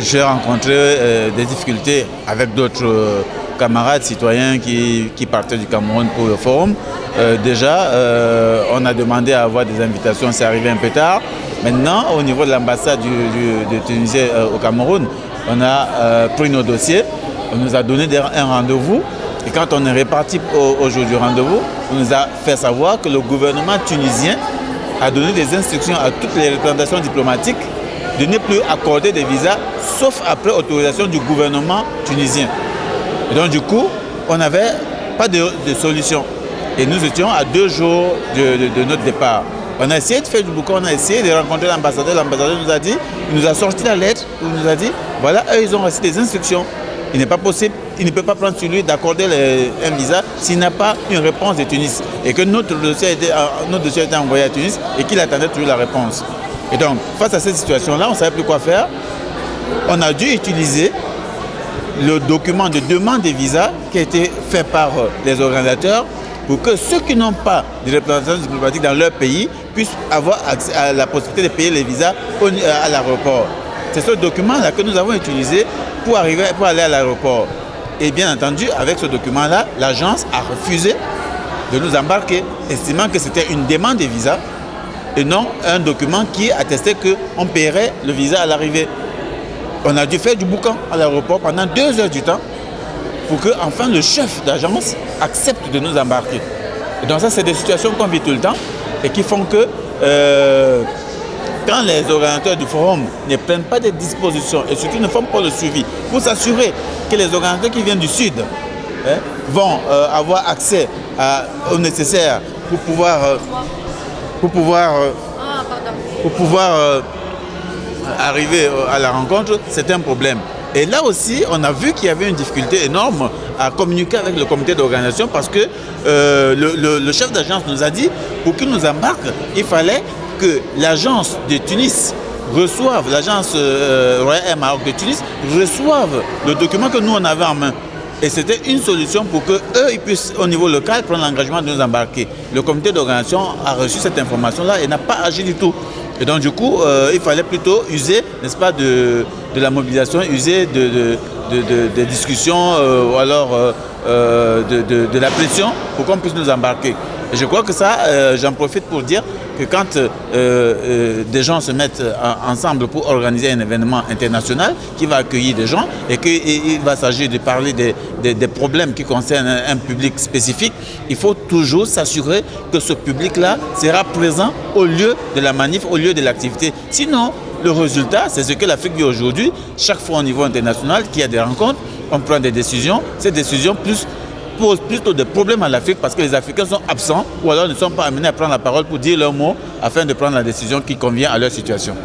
j'ai rencontré des difficultés avec d'autres camarades citoyens qui partaient du Cameroun pour le forum. Déjà, on a demandé à avoir des invitations, c'est arrivé un peu tard. Maintenant, au niveau de l'ambassade de Tunisie au Cameroun, on a pris nos dossiers, on nous a donné un rendez-vous. Et quand on est reparti au jour du rendez-vous, on nous a fait savoir que le gouvernement tunisien a donné des instructions à toutes les représentations diplomatiques de ne plus accorder des visas, sauf après autorisation du gouvernement tunisien. Et donc du coup, on n'avait pas de solution. Et nous étions à 2 jours de notre départ. On a essayé de faire du boucan, on a essayé de rencontrer l'ambassadeur. L'ambassadeur nous a dit, il nous a sorti la lettre, où il nous a dit, voilà, eux, ils ont reçu des instructions. Il n'est pas possible, il ne peut pas prendre sur lui d'accorder un visa s'il n'a pas une réponse de Tunis. Et que notre dossier a été envoyé à Tunis et qu'il attendait toujours la réponse. Et donc, face à cette situation-là, on ne savait plus quoi faire. On a dû utiliser le document de demande de visa qui a été fait par les organisateurs pour que ceux qui n'ont pas de représentation diplomatique dans leur pays puissent avoir accès à la possibilité de payer les visas à l'aéroport. C'est ce document-là que nous avons utilisé pour aller à l'aéroport. Et bien entendu, avec ce document-là, l'agence a refusé de nous embarquer, estimant que c'était une demande de visa et non un document qui attestait qu'on paierait le visa à l'arrivée. On a dû faire du boucan à l'aéroport pendant 2 heures du temps pour que enfin le chef d'agence accepte de nous embarquer. Et donc ça, c'est des situations qu'on vit tout le temps et qui font que quand les organisateurs du forum ne prennent pas des dispositions et surtout ne font pas le suivi pour s'assurer que les organisateurs qui viennent du Sud vont avoir accès au nécessaire pour pouvoir arriver à la rencontre, c'est un problème. Et là aussi, on a vu qu'il y avait une difficulté énorme à communiquer avec le comité d'organisation parce que le chef d'agence nous a dit, pour qu'il nous embarque, il fallait que l'agence de Tunis reçoive, l'agence Royal Air Maroc de Tunis reçoive le document que nous on avait en main. Et c'était une solution pour qu'eux, ils puissent au niveau local prendre l'engagement de nous embarquer. Le comité d'organisation a reçu cette information-là et n'a pas agi du tout. Et donc du coup, il fallait plutôt user, n'est-ce pas, de la mobilisation, user de discussions ou alors de la pression pour qu'on puisse nous embarquer. Et je crois que ça, j'en profite pour dire que quand des gens se mettent ensemble pour organiser un événement international qui va accueillir des gens et qu'il va s'agir de parler des problèmes qui concernent un public spécifique, il faut toujours s'assurer que ce public-là sera présent au lieu de la manif, au lieu de l'activité. Sinon, le résultat, c'est ce que l'Afrique vit aujourd'hui. Chaque fois au niveau international, qu'il y a des rencontres, on prend des décisions. Ces décisions posent plutôt des problèmes à l'Afrique parce que les Africains sont absents ou alors ne sont pas amenés à prendre la parole pour dire leurs mots afin de prendre la décision qui convient à leur situation.